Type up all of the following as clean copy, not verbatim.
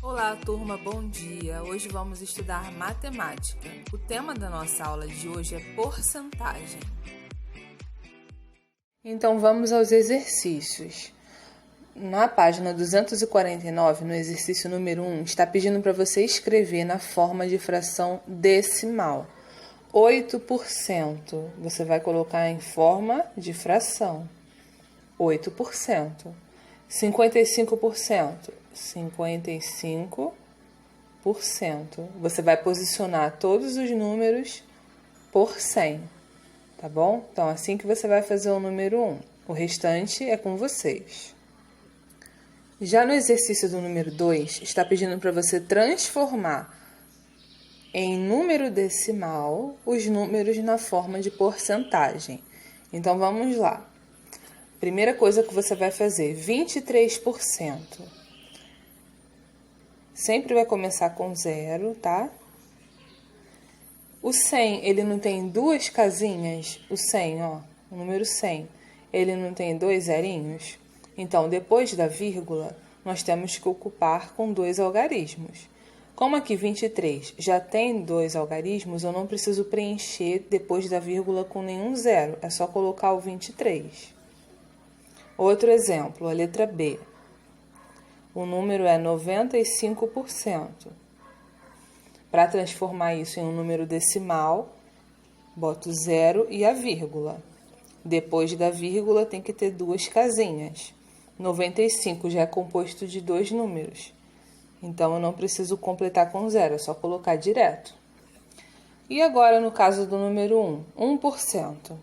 Olá, turma, bom dia! Hoje vamos estudar matemática. O tema da nossa aula de hoje é porcentagem. Então vamos aos exercícios. Na página 249, no exercício número 1, está pedindo para você escrever na forma de fração decimal. 8%, você vai colocar em forma de fração. 8%. 55%. 55%. Você vai posicionar todos os números por 100, tá bom? Então, assim que você vai fazer o número 1. O restante é com vocês. Já no exercício do número 2, está pedindo para você transformar em número decimal os números na forma de porcentagem. Então, vamos lá. Primeira coisa que você vai fazer, 23%. Sempre vai começar com 0, tá? O 100, ele não tem duas casinhas? O 100, ó, o número 100, ele não tem dois zerinhos? Então, depois da vírgula, nós temos que ocupar com dois algarismos. Como aqui 23 já tem dois algarismos, eu não preciso preencher depois da vírgula com nenhum zero. É só colocar o 23. Outro exemplo, a letra B. O número é 95%. Para transformar isso em um número decimal, boto o zero e a vírgula. Depois da vírgula tem que ter duas casinhas. 95 já é composto de dois números. Então, eu não preciso completar com zero, é só colocar direto. E agora, no caso do número 1, 1%.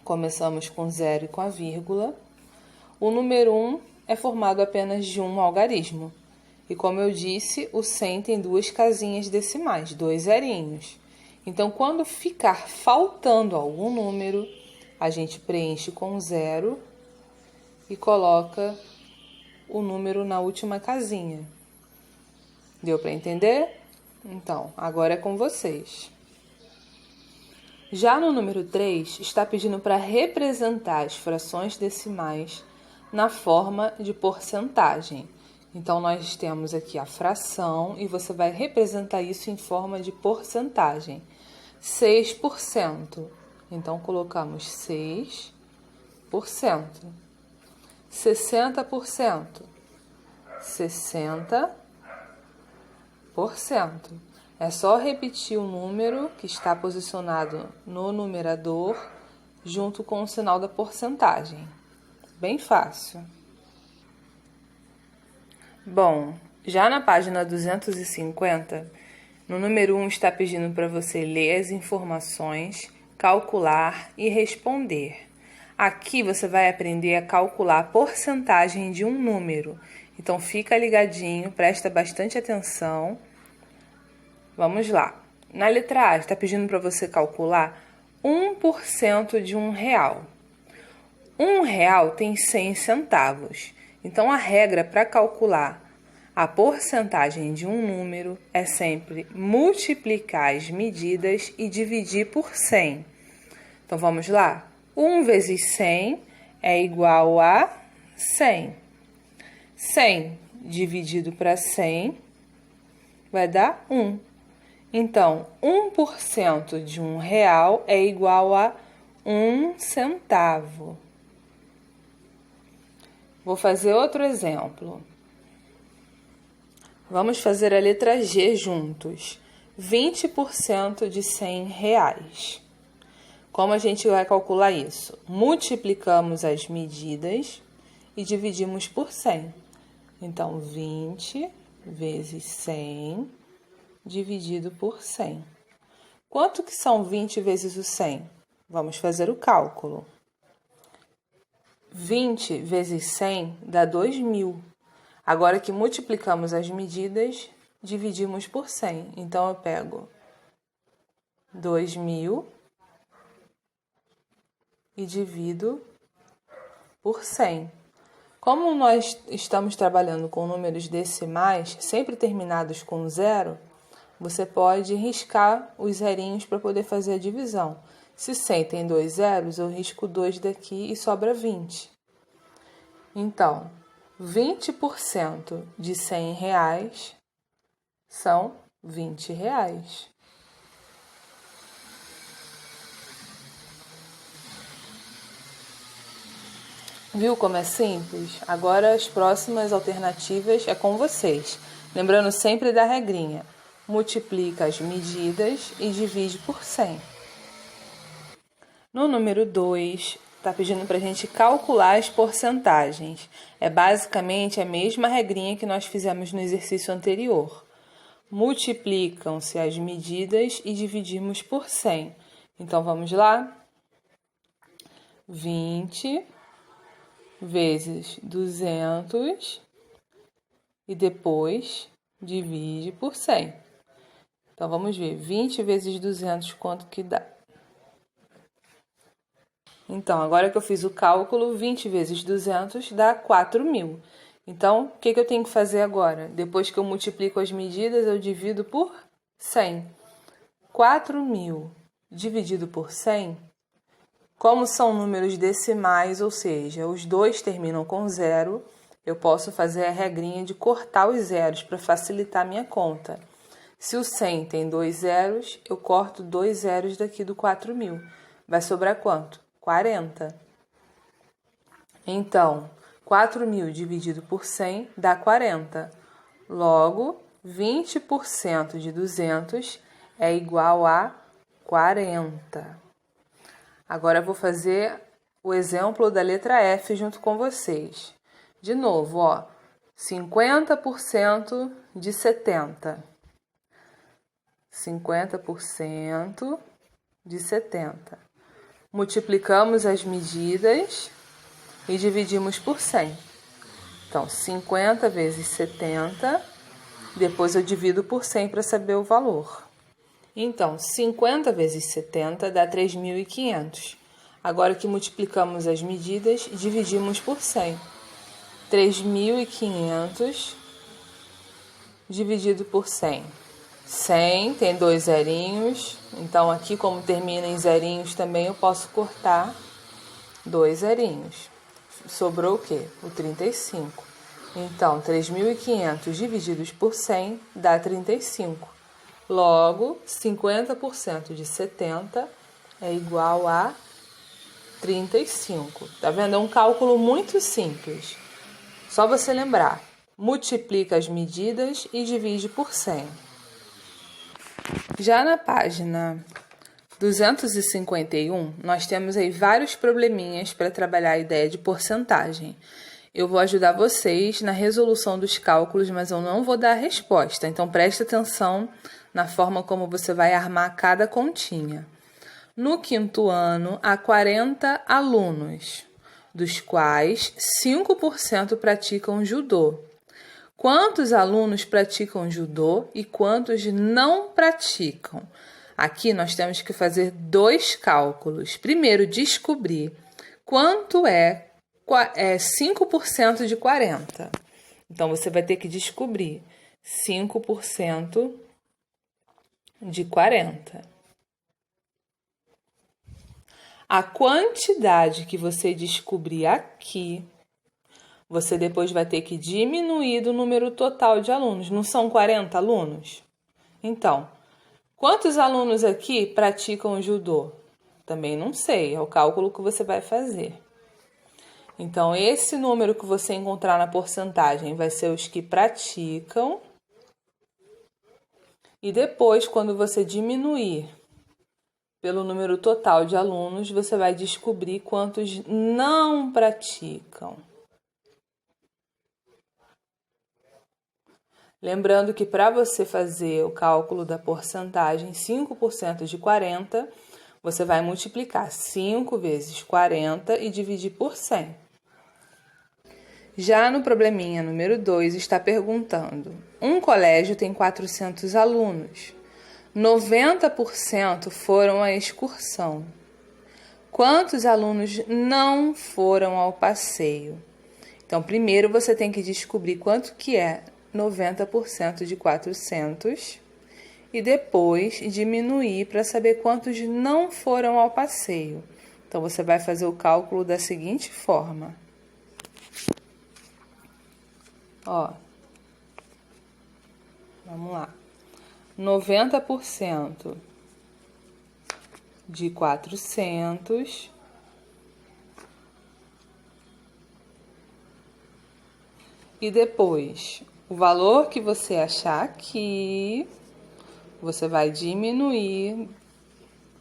Começamos com zero e com a vírgula. O número 1 é formado apenas de um algarismo. E como eu disse, o 100 tem duas casinhas decimais, dois zerinhos. Então, quando ficar faltando algum número, a gente preenche com zero e coloca o número na última casinha. Deu para entender? Então, agora é com vocês. Já no número 3, está pedindo para representar as frações decimais na forma de porcentagem. Então, nós temos aqui a fração e você vai representar isso em forma de porcentagem. 6%. Então, colocamos 6%. 60%. 60%. É só repetir o número que está posicionado no numerador junto com o sinal da porcentagem. Bem fácil. Bom, já na página 250, no número 1 está pedindo para você ler as informações, calcular e responder. Aqui você vai aprender a calcular a porcentagem de um número. Então, fica ligadinho, presta bastante atenção. Vamos lá. Na letra A, está pedindo para você calcular 1% de R$1. R$1 tem 100 centavos. Então, a regra para calcular a porcentagem de um número é sempre multiplicar as medidas e dividir por 100. Então, vamos lá? 1 vezes 100 é igual a 100. 100 dividido para 100 vai dar 1. Então, 1% de R$1 é igual a 1 centavo. Vou fazer outro exemplo. Vamos fazer a letra G juntos. 20% de R$100. Como a gente vai calcular isso? Multiplicamos as medidas e dividimos por 100. Então, 20 vezes 100 dividido por 100. Quanto que são 20 vezes o 100? Vamos fazer o cálculo. 20 vezes 100 dá 2.000. Agora que multiplicamos as medidas, dividimos por 100. Então, eu pego 2.000 e divido por 100. Como nós estamos trabalhando com números decimais, sempre terminados com zero, você pode riscar os zerinhos para poder fazer a divisão. Se 100 tem dois zeros, eu risco 2 daqui e sobra 20. Então, 20% de R$100 são R$20. Viu como é simples? Agora as próximas alternativas é com vocês. Lembrando sempre da regrinha. Multiplica as medidas e divide por 100. No número 2, está pedindo para a gente calcular as porcentagens. É basicamente a mesma regrinha que nós fizemos no exercício anterior. Multiplicam-se as medidas e dividimos por 100. Então, vamos lá? 20 vezes 200 e depois divide por 100. Então, vamos ver. 20 vezes 200, quanto que dá? Então, agora que eu fiz o cálculo, 20 vezes 200 dá 4.000. Então, o que eu tenho que fazer agora? Depois que eu multiplico as medidas, eu divido por 100. 4.000 dividido por 100, como são números decimais, ou seja, os dois terminam com 0, eu posso fazer a regrinha de cortar os zeros para facilitar a minha conta. Se o 100 tem 2 zeros, eu corto 2 zeros daqui do 4.000. Vai sobrar quanto? 40. Então, 4.000 dividido por 100 dá 40. Logo, 20% de 200 é igual a 40. Agora eu vou fazer o exemplo da letra F junto com vocês. De novo, ó, 50% de 70. 50% de 70. Multiplicamos as medidas e dividimos por 100. Então, 50 vezes 70, depois eu divido por 100 para saber o valor. Então, 50 vezes 70 dá 3.500. Agora que multiplicamos as medidas, dividimos por 100. 3.500 dividido por 100. 100 tem 2 zerinhos, então aqui como termina em zerinhos também eu posso cortar 2 zerinhos. Sobrou o quê? O 35. Então, 3.500 divididos por 100 dá 35. Logo, 50% de 70 é igual a 35. Tá vendo? É um cálculo muito simples. Só você lembrar. Multiplica as medidas e divide por 100. Já na página 251, nós temos aí vários probleminhas para trabalhar a ideia de porcentagem. Eu vou ajudar vocês na resolução dos cálculos, mas eu não vou dar a resposta. Então, preste atenção na forma como você vai armar cada continha. No 5º ano, há 40 alunos, dos quais 5% praticam judô. Quantos alunos praticam judô e quantos não praticam? Aqui nós temos que fazer 2 cálculos. Primeiro, descobrir quanto é 5% de 40. Então, você vai ter que descobrir 5% de 40. A quantidade que você descobrir aqui, você depois vai ter que diminuir do número total de alunos. Não são 40 alunos? Então, quantos alunos aqui praticam judô? Também não sei, é o cálculo que você vai fazer. Então, esse número que você encontrar na porcentagem vai ser os que praticam. E depois, quando você diminuir pelo número total de alunos, você vai descobrir quantos não praticam. Lembrando que para você fazer o cálculo da porcentagem 5% de 40, você vai multiplicar 5 vezes 40 e dividir por 100. Já no probleminha número 2 está perguntando: um colégio tem 400 alunos. 90% foram à excursão. Quantos alunos não foram ao passeio? Então, primeiro você tem que descobrir quanto que é 90% de 400 e depois diminuir para saber quantos não foram ao passeio. Então, você vai fazer o cálculo da seguinte forma. Ó, vamos lá. 90% de 400 e depois o valor que você achar aqui, você vai diminuir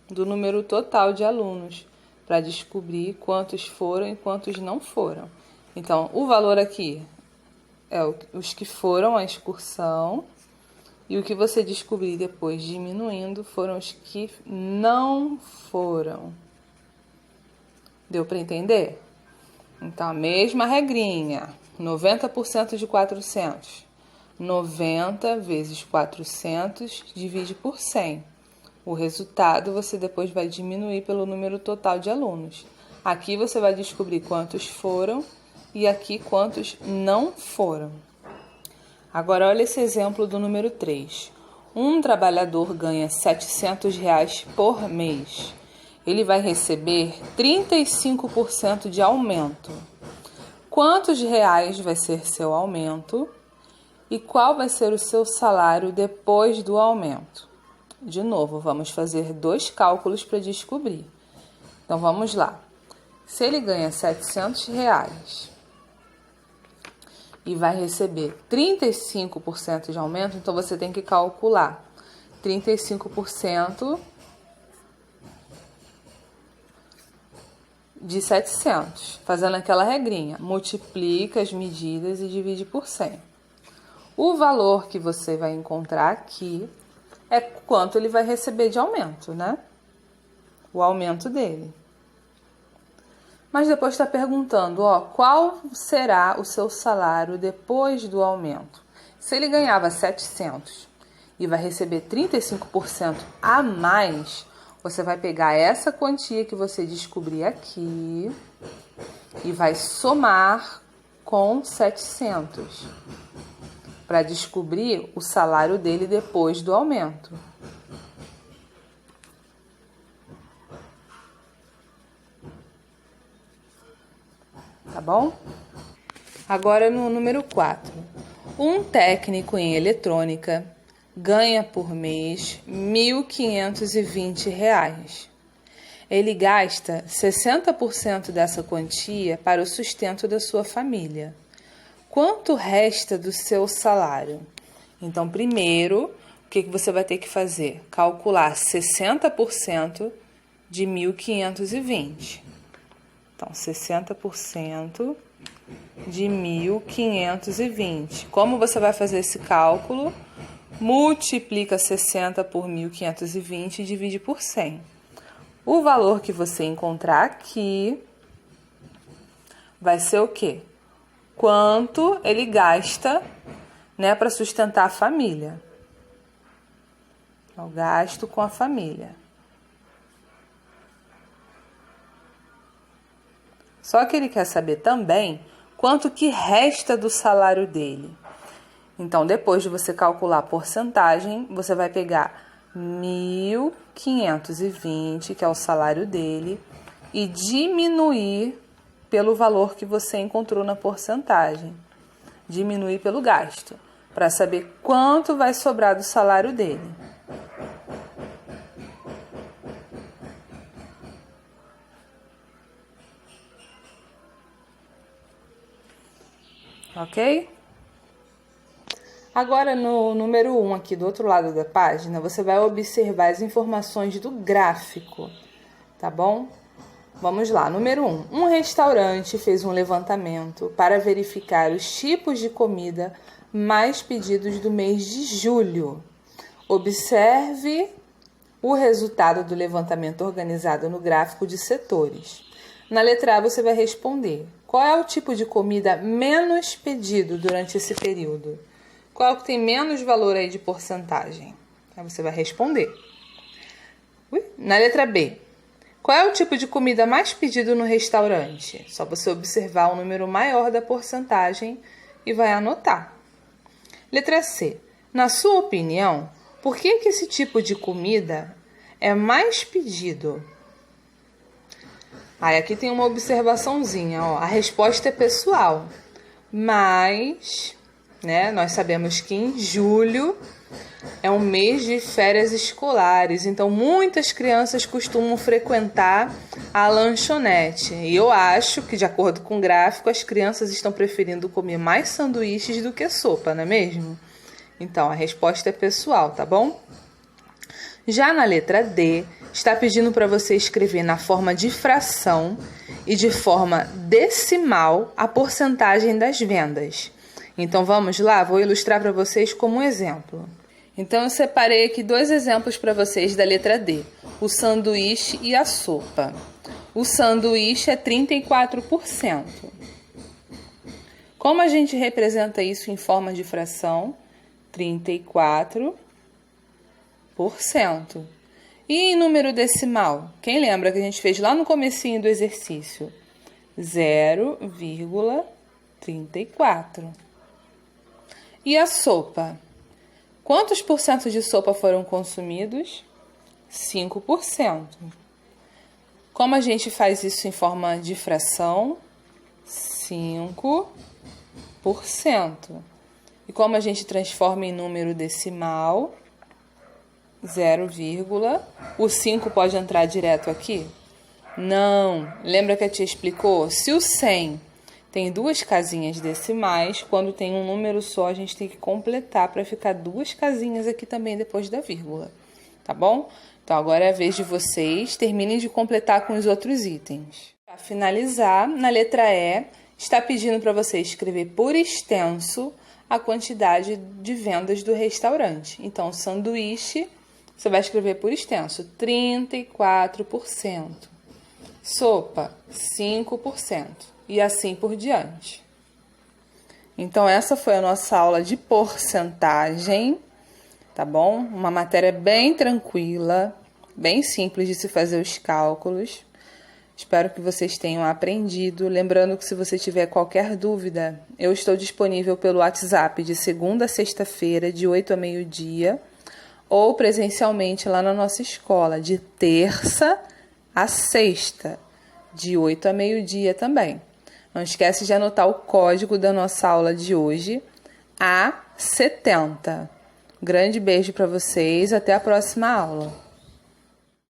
do número total de alunos para descobrir quantos foram e quantos não foram. Então, o valor aqui é os que foram à excursão e o que você descobrir depois diminuindo foram os que não foram. Deu para entender? Então, a mesma regrinha. 90% de 400. 90 vezes 400 divide por 100. O resultado você depois vai diminuir pelo número total de alunos. Aqui você vai descobrir quantos foram e aqui quantos não foram. Agora, olha esse exemplo do número 3. Um trabalhador ganha R$ 700 por mês. Ele vai receber 35% de aumento. Quantos reais vai ser seu aumento? E qual vai ser o seu salário depois do aumento? De novo, vamos fazer 2 cálculos para descobrir. Então, vamos lá. Se ele ganha R$ 700 e vai receber 35% de aumento, então você tem que calcular 35% de 700, fazendo aquela regrinha, multiplica as medidas e divide por 100. O valor que você vai encontrar aqui é quanto ele vai receber de aumento, né? O aumento dele. Mas depois está perguntando, ó, qual será o seu salário depois do aumento? Se ele ganhava 700 e vai receber 35% a mais, você vai pegar essa quantia que você descobrir aqui e vai somar com 700 para descobrir o salário dele depois do aumento. Tá bom? Agora no número 4. Um técnico em eletrônica ganha por mês R$ 1.520. Ele gasta 60% dessa quantia para o sustento da sua família. Quanto resta do seu salário? Então, primeiro, o que você vai ter que fazer? Calcular 60% de 1.520. Então, 60% de 1.520. Como você vai fazer esse cálculo? Multiplica 60 por 1.520 e divide por 100. O valor que você encontrar aqui vai ser o quê? Quanto ele gasta, né, para sustentar a família. O gasto com a família. Só que ele quer saber também quanto que resta do salário dele. Então, depois de você calcular a porcentagem, você vai pegar 1.520, que é o salário dele, e diminuir pelo valor que você encontrou na porcentagem. Diminuir pelo gasto, para saber quanto vai sobrar do salário dele. Ok? Agora, no número 1, aqui do outro lado da página, você vai observar as informações do gráfico, tá bom? Vamos lá, número 1. Um restaurante fez um levantamento para verificar os tipos de comida mais pedidos do mês de julho. Observe o resultado do levantamento organizado no gráfico de setores. Na letra A, você vai responder: qual é o tipo de comida menos pedido durante esse período? Qual é o que tem menos valor aí de porcentagem? Aí você vai responder. Na letra B, qual é o tipo de comida mais pedido no restaurante? Só você observar o número maior da porcentagem e vai anotar. Letra C, na sua opinião, por que esse tipo de comida é mais pedido? Aí aqui tem uma observaçãozinha, ó. A resposta é pessoal, mas né? Nós sabemos que em julho é um mês de férias escolares, então muitas crianças costumam frequentar a lanchonete. E eu acho que, de acordo com o gráfico, as crianças estão preferindo comer mais sanduíches do que sopa, não é mesmo? Então, a resposta é pessoal, tá bom? Já na letra D, está pedindo para você escrever na forma de fração e de forma decimal a porcentagem das vendas. Então, vamos lá? Vou ilustrar para vocês como um exemplo. Então, eu separei aqui 2 exemplos para vocês da letra D, o sanduíche e a sopa. O sanduíche é 34%. Como a gente representa isso em forma de fração? 34%. E em número decimal? Quem lembra que a gente fez lá no comecinho do exercício? 0,34. E a sopa? Quantos por cento de sopa foram consumidos? 5%. Como a gente faz isso em forma de fração? 5%. E como a gente transforma em número decimal? 0, o 5 pode entrar direto aqui? Não. Lembra que a tia explicou? Se o 100 tem 2 casinhas decimais, quando tem um número só, a gente tem que completar para ficar 2 casinhas aqui também depois da vírgula. Tá bom? Então, agora é a vez de vocês. Terminem de completar com os outros itens. Para finalizar, na letra E, está pedindo para você escrever por extenso a quantidade de vendas do restaurante. Então, sanduíche, você vai escrever por extenso, 34%. Sopa, 5%. E assim por diante. Então, essa foi a nossa aula de porcentagem, tá bom? Uma matéria bem tranquila, bem simples de se fazer os cálculos. Espero que vocês tenham aprendido. Lembrando que se você tiver qualquer dúvida, eu estou disponível pelo WhatsApp de segunda a sexta-feira, de 8 a meio-dia, ou presencialmente lá na nossa escola, de terça a sexta, de 8 a meio-dia também. Não esquece de anotar o código da nossa aula de hoje, A70. Grande beijo para vocês, até a próxima aula.